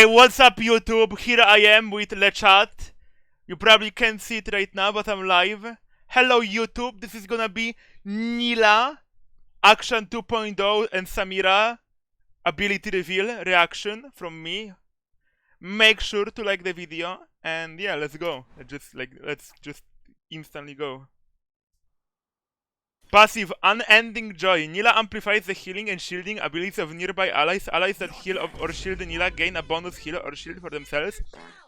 what's up YouTube? Here I am with the chat. You probably can't see it right now, but I'm live. Hello YouTube, this is gonna be Nilah, Action 2.0 and Samira, ability reveal, reaction from me. Make sure to like the video, and yeah, let's go. Let's just instantly go. Passive, Unending Joy. Nilah amplifies the healing and shielding abilities of nearby allies. Allies that heal or shield Nilah gain a bonus heal or shield for themselves.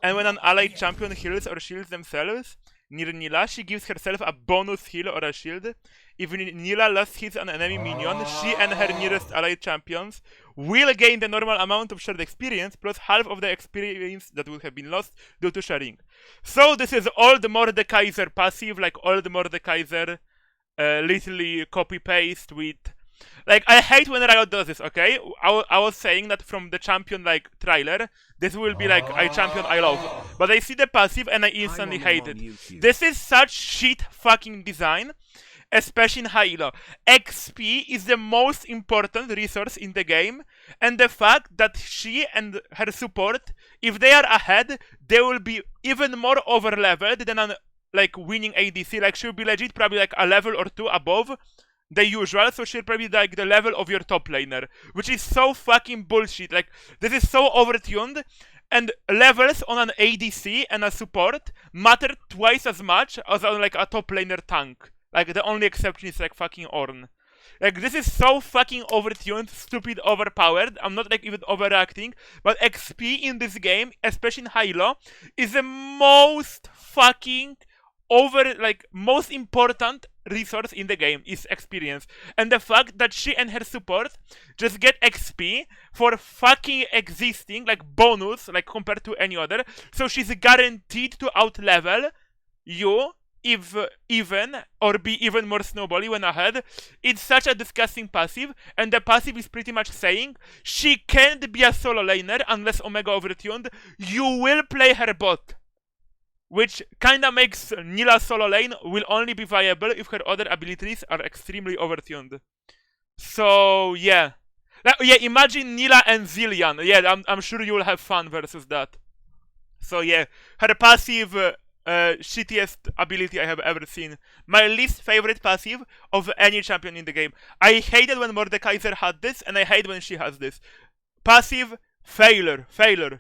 And when an allied champion heals or shields themselves near Nilah, she gives herself a bonus heal or a shield. If Nilah last hits an enemy minion, she and her nearest allied champions will gain the normal amount of shared experience, plus half of the experience that would have been lost due to sharing. So this is Old Mordekaiser passive, like Old Mordekaiser. Literally copy-paste with... Like, I hate when Riot does this, okay? I was saying that from the champion, like, trailer, this will be like, I champion I love. But I see the passive and I instantly hate it. This is such shit fucking design, especially in high elo. XP is the most important resource in the game, and the fact that she and her support, if they are ahead, they will be even more over-leveled than an like winning ADC. Like she'll be legit probably like a level or two above the usual, so she'll probably be like the level of your top laner, which is so fucking bullshit. Like this is so overtuned, and levels on an ADC and a support matter twice as much as on like a top laner tank. Like the only exception is like fucking Ornn. Like this is so fucking overtuned, stupid, overpowered. I'm not like even overreacting, but XP in this game, especially in high elo, is the most fucking most important resource in the game is experience. And the fact that she and her support just get XP for fucking existing, like bonus, like compared to any other, so she's guaranteed to outlevel you if even, or be even more snowbally when ahead. It's such a disgusting passive, and the passive is pretty much saying she can't be a solo laner unless Omega overtuned. You will play her bot, which kinda makes Nilah solo lane will only be viable if her other abilities are extremely overtuned. So yeah. Yeah, imagine Nilah and Zilean. Yeah, I'm sure you will have fun versus that. So yeah, her passive, shittiest ability I have ever seen. My least favorite passive of any champion in the game. I hated when Mordekaiser had this, and I hate when she has this. Passive, failure,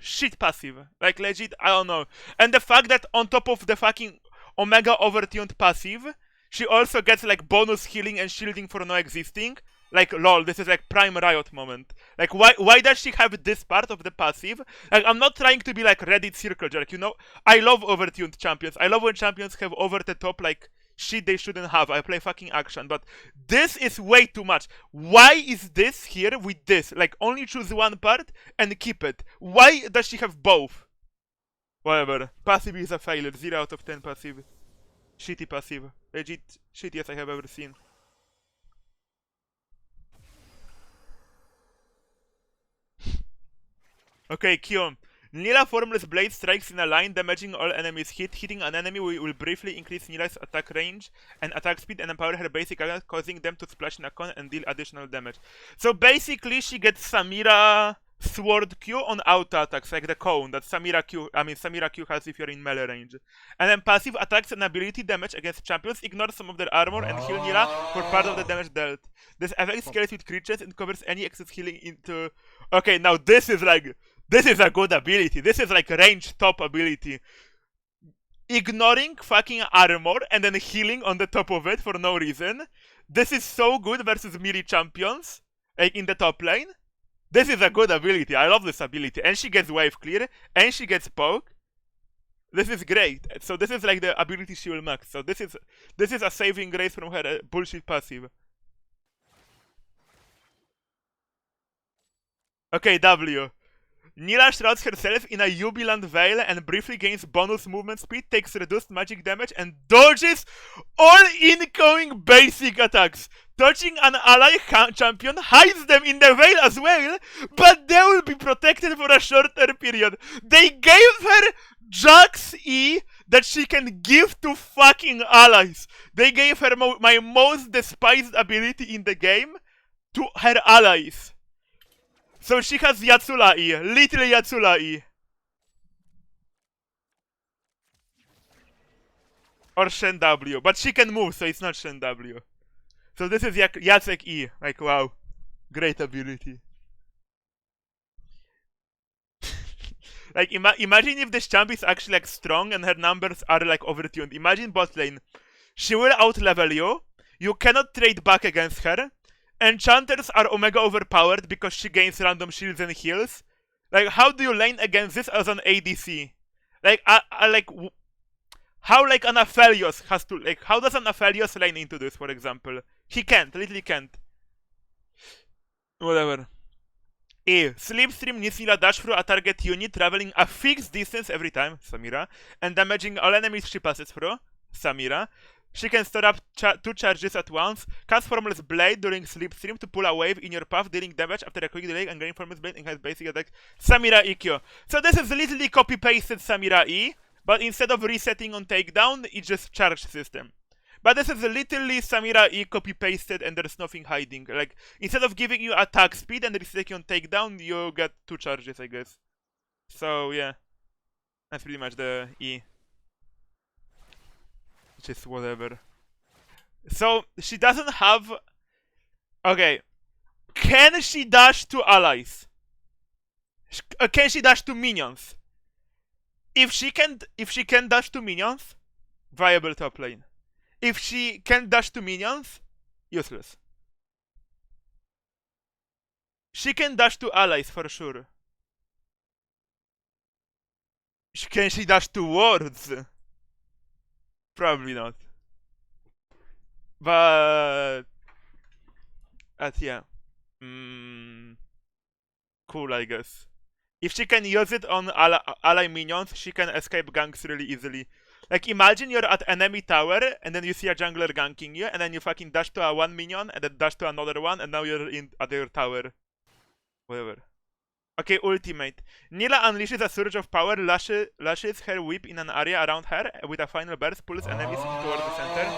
shit passive. Like legit, I don't know. And the fact that on top of the fucking Omega overtuned passive, she also gets like bonus healing and shielding for no existing. Like lol, this is like prime Riot moment. Like why does she have this part of the passive? Like I'm not trying to be like Reddit circle jerk, you know? I love overtuned champions. I love when champions have over the top like shit they shouldn't have. I play fucking action, but this is way too much. Why is this here with this? Like only choose one part and keep it. Why does she have both? Whatever. Passive is a failure. 0 out of 10 passive. Shitty passive. Legit shittiest I have ever seen. Okay, Q. Nilah Formless Blade strikes in a line, damaging all enemies hit. Hitting an enemy will briefly increase Nilah's attack range and attack speed and empower her basic attack, causing them to splash in a cone and deal additional damage. So basically she gets Samira Sword Q on auto attacks, like the cone that Samira Q has if you're in melee range. And then passive attacks and ability damage against champions, ignore some of their armor and heal Nilah for part of the damage dealt. This effect scales with creatures and covers any excess healing into... Okay, now this is a good ability. This is like range top ability. Ignoring fucking armor and then healing on the top of it for no reason. This is so good versus melee champions, like in the top lane. This is a good ability. I love this ability. And she gets wave clear, and she gets poke. This is great. So this is like the ability she will max. So this is a saving grace from her bullshit passive. Okay, W. Nilah shrouds herself in a Jubilant Veil and briefly gains bonus movement speed, takes reduced magic damage, and dodges all incoming basic attacks. Touching an ally champion hides them in the Veil as well, but they will be protected for a shorter period. They gave her Jax E that she can give to fucking allies. They gave her my most despised ability in the game to her allies. So she has Yatsula E, literally Yatsula E. Or Shen W. But she can move, so it's not Shen W. So this is Jacek E. Like, wow. Great ability. Like, imagine if this champ is actually like strong and her numbers are like overtuned. Imagine bot lane. She will outlevel you. You cannot trade back against her. Enchanters are omega overpowered because she gains random shields and heals. Like, how do you lane against this as an ADC? Like, how like an Apotheosis has to, like, how does an Apotheosis lane into this, for example? He can't, literally can't. Whatever. E. Slipstream needs Nilah dash through a target unit, traveling a fixed distance every time, Samira, and damaging all enemies she passes through, Samira. She can store up 2 charges at once, cast Formless Blade during Slipstream to pull a wave in your path, dealing damage after a quick delay and gain Formless Blade and has basic attack, Samira EQ. So this is literally copy-pasted Samira E, but instead of resetting on takedown, it's just charge system. But this is literally Samira E copy-pasted and there's nothing hiding. Like, instead of giving you attack speed and resetting on takedown, you get 2 charges, I guess. So, yeah. That's pretty much the E. Which is whatever. So, she doesn't have... Okay. Can she dash to allies? Can she dash to minions? If she can dash to minions, viable top lane. If she can dash to minions, useless. She can dash to allies for sure. Can she dash to wards? Probably not. But yeah. Cool, I guess. If she can use it on ally minions, she can escape ganks really easily. Like, imagine you're at enemy tower, and then you see a jungler ganking you, and then you fucking dash to a 1 minion, and then dash to another one, and now you're at your tower. Whatever. Okay, ultimate. Nilah unleashes a surge of power, lashes her whip in an area around her, with a final burst, pulls enemies toward the center.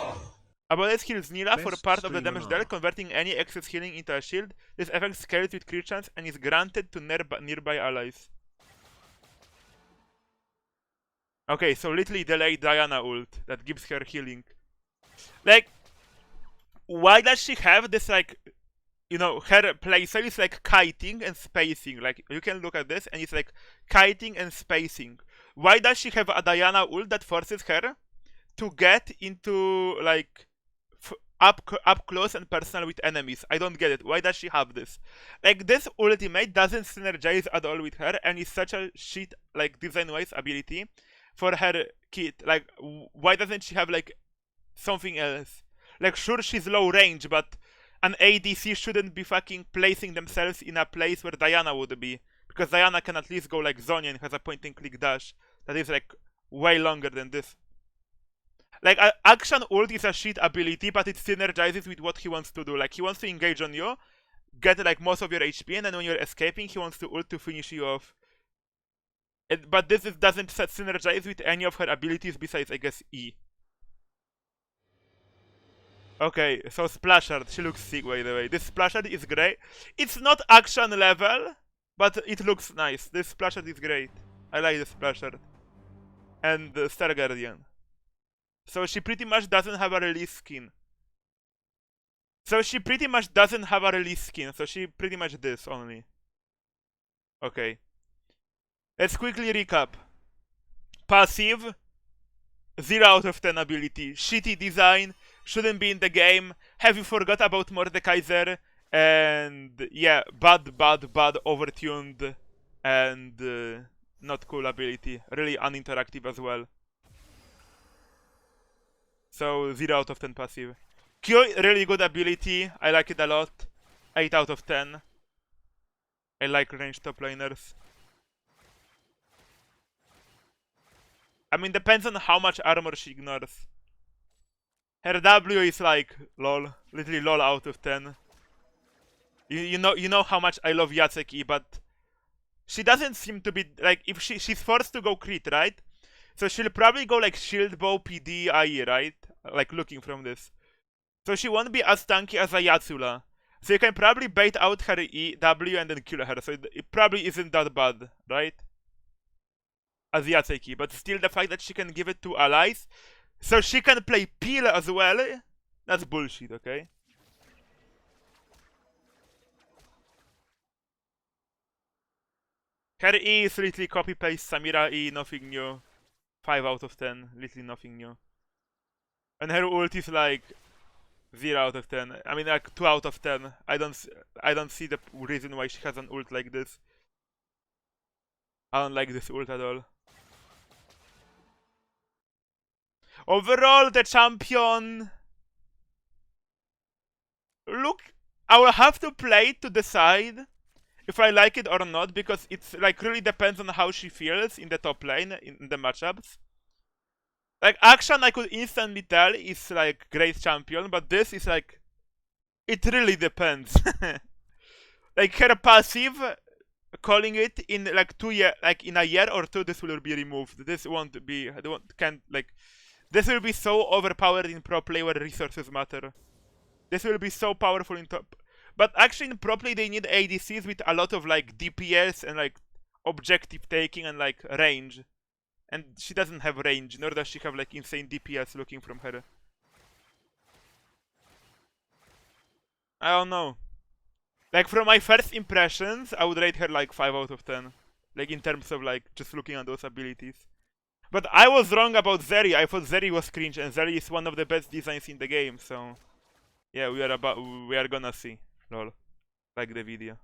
Apotheosis heals Nilah for part of the damage dealt, converting any excess healing into a shield. This effect scales with crit chance, and is granted to nearby allies. Okay, so literally delayed Diana ult that gives her healing. Like, why does she have this, like, you know, her playstyle is like kiting and spacing. Like, you can look at this and it's like kiting and spacing. Why does she have a Diana ult that forces her to get into, like, up close and personal with enemies? I don't get it. Why does she have this? Like, this ultimate doesn't synergize at all with her and is such a shit, like, design-wise ability for her kit. Like, why doesn't she have, like, something else? Like, sure, she's low range, but an ADC shouldn't be fucking placing themselves in a place where Diana would be, because Diana can at least go like Zonya and has a point-and-click dash that is, like, way longer than this. Like, Action Ult is a shit ability, but it synergizes with what he wants to do. Like, he wants to engage on you, get, like, most of your HP, and then when you're escaping, he wants to ult to finish you off. But this doesn't synergize with any of her abilities besides, I guess, E. Okay, so Splashard, she looks sick, by the way. This Splashard is great. It's not action level, but it looks nice. This Splashard is great. I like the Splashard. And the Star Guardian. So she pretty much doesn't have a release skin. So she pretty much doesn't have a release skin. So she pretty much this only. Okay. Let's quickly recap. Passive. 0 out of 10 ability. Shitty design. Shouldn't be in the game. Have you forgot about Mordekaiser? And yeah, bad, overtuned, and not cool ability. Really uninteractive as well. So 0 out of 10 passive. Q, really good ability. I like it a lot. 8 out of 10. I like ranged top laners. I mean, depends on how much armor she ignores. Her W is like lol, literally lol out of 10. You know how much I love Jacek E, but she doesn't seem to be like, if she's forced to go crit, right? So she'll probably go like shield bow, PD, IE, right? Like looking from this. So she won't be as tanky as a Yatsula. So you can probably bait out her E, W and then kill her. So it probably isn't that bad, right? As Jacek E, but still the fact that she can give it to allies So she can play Peel as well? That's bullshit, okay? Her E is literally copy-paste Samira E, nothing new. 5 out of 10, literally nothing new. And her ult is like 0 out of 10. I mean like 2 out of 10. I don't see the reason why she has an ult like this. I don't like this ult at all. Overall, the champion... Look, I will have to play it to decide if I like it or not, because it's like really depends on how she feels in the top lane, in the matchups. Like, Action I could instantly tell is like great champion, but this is like... It really depends. Like her passive, calling it in like in a year or two, this will be removed. This won't be, this will be so overpowered in pro play where resources matter. This will be so powerful in top. But actually in pro play they need ADCs with a lot of like DPS and like objective taking and like range. And she doesn't have range, nor does she have like insane DPS looking from her. I don't know. Like from my first impressions, I would rate her like 5 out of 10. Like in terms of like just looking at those abilities. But I was wrong about Zeri. I thought Zeri was cringe, and Zeri is one of the best designs in the game, so yeah, we are gonna see. Lol. Like the video.